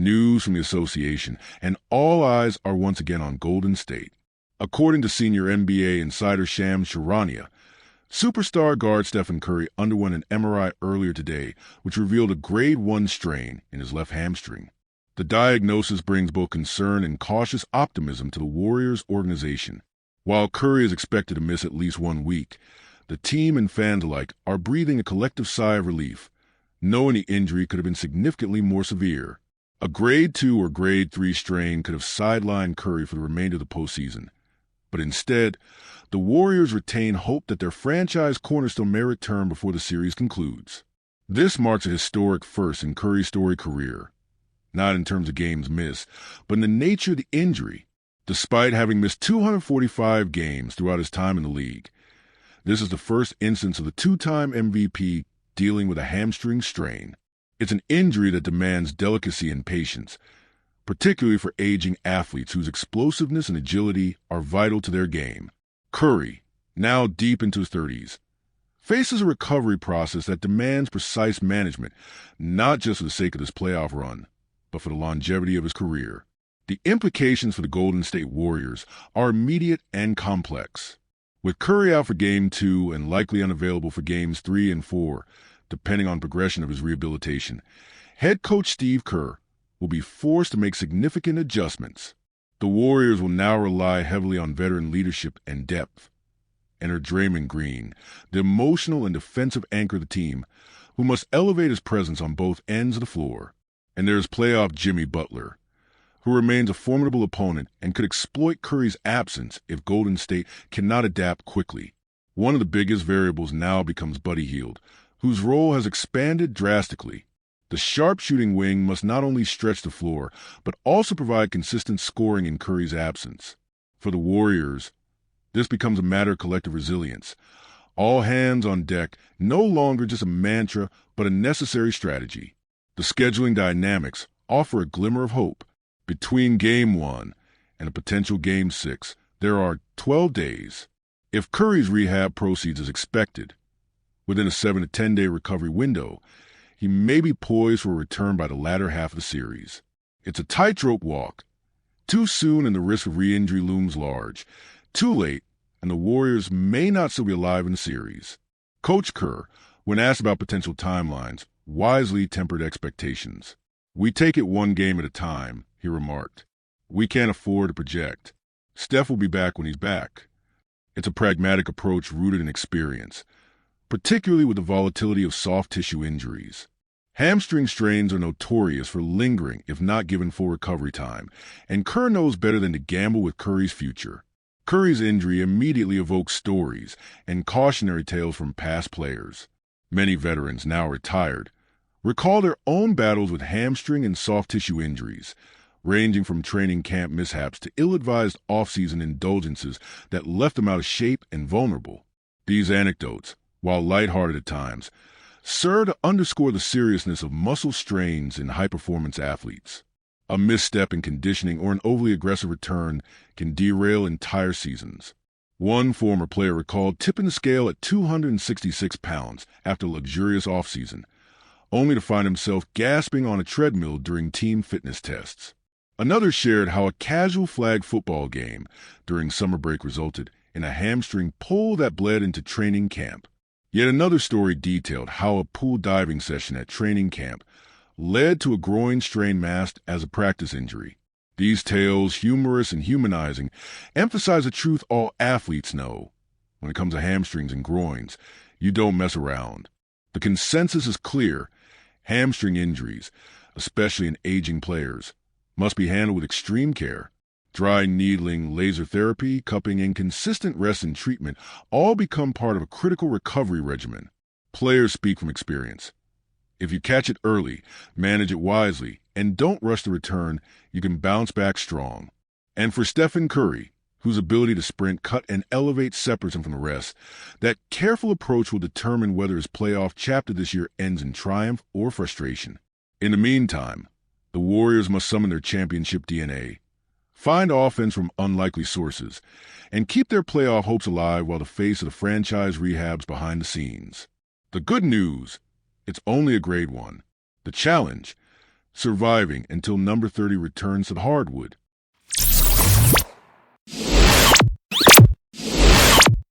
News from the association, and all eyes are once again on Golden State. According to senior NBA insider Shams Charania, superstar guard Stephen Curry underwent an MRI earlier today, which revealed a grade 1 strain in his left hamstring. The diagnosis brings both concern and cautious optimism to the Warriors organization. While Curry is expected to miss at least 1 week, the team and fans alike are breathing a collective sigh of relief, knowing the injury could have been significantly more severe. A grade 2 or grade 3 strain could have sidelined Curry for the remainder of the postseason. But instead, the Warriors retain hope that their franchise cornerstone may return before the series concludes. This marks a historic first in Curry's storied career, not in terms of games missed, but in the nature of the injury. Despite having missed 245 games throughout his time in the league, this is the first instance of the two-time MVP dealing with a hamstring strain. It's an injury that demands delicacy and patience, particularly for aging athletes whose explosiveness and agility are vital to their game. Curry, now deep into his 30s, faces a recovery process that demands precise management, not just for the sake of this playoff run, but for the longevity of his career. The implications for the Golden State Warriors are immediate and complex. With Curry out for Game 2 and likely unavailable for Games 3 and 4, depending on progression of his rehabilitation, head coach Steve Kerr will be forced to make significant adjustments. The Warriors will now rely heavily on veteran leadership and depth. Enter Draymond Green, the emotional and defensive anchor of the team, who must elevate his presence on both ends of the floor. And there's playoff Jimmy Butler, who remains a formidable opponent and could exploit Curry's absence if Golden State cannot adapt quickly. One of the biggest variables now becomes Buddy Hield, whose role has expanded drastically. The sharpshooting wing must not only stretch the floor, but also provide consistent scoring in Curry's absence. For the Warriors, this becomes a matter of collective resilience. All hands on deck, no longer just a mantra, but a necessary strategy. The scheduling dynamics offer a glimmer of hope. Between Game 1 and a potential Game 6, there are 12 days. If Curry's rehab proceeds as expected, within a 7 to 10 day recovery window, he may be poised for a return by the latter half of the series. It's a tightrope walk. Too soon and the risk of re-injury looms large. Too late, and the Warriors may not still be alive in the series. Coach Kerr, when asked about potential timelines, wisely tempered expectations. "We take it one game at a time," he remarked. "We can't afford to project. Steph will be back when he's back." It's a pragmatic approach rooted in experience, particularly with the volatility of soft tissue injuries. Hamstring strains are notorious for lingering if not given full recovery time, and Kerr knows better than to gamble with Curry's future. Curry's injury immediately evokes stories and cautionary tales from past players. Many veterans, now retired, recall their own battles with hamstring and soft tissue injuries, ranging from training camp mishaps to ill-advised off-season indulgences that left them out of shape and vulnerable. These anecdotes, while lighthearted at times, serve to underscore the seriousness of muscle strains in high-performance athletes. A misstep in conditioning or an overly aggressive return can derail entire seasons. One former player recalled tipping the scale at 266 pounds after a luxurious offseason, only to find himself gasping on a treadmill during team fitness tests. Another shared how a casual flag football game during summer break resulted in a hamstring pull that bled into training camp. Yet another story detailed how a pool diving session at training camp led to a groin strain masked as a practice injury. These tales, humorous and humanizing, emphasize a truth all athletes know. When it comes to hamstrings and groins, you don't mess around. The consensus is clear. Hamstring injuries, especially in aging players, must be handled with extreme care. Dry needling, laser therapy, cupping, and consistent rest and treatment all become part of a critical recovery regimen. Players speak from experience. If you catch it early, manage it wisely, and don't rush the return, you can bounce back strong. And for Stephen Curry, whose ability to sprint, cut, and elevate separates him from the rest, that careful approach will determine whether his playoff chapter this year ends in triumph or frustration. In the meantime, the Warriors must summon their championship DNA, find offense from unlikely sources, and keep their playoff hopes alive while the face of the franchise rehabs behind the scenes. The good news, it's only a grade 1. The challenge, surviving until number 30 returns at Hardwood.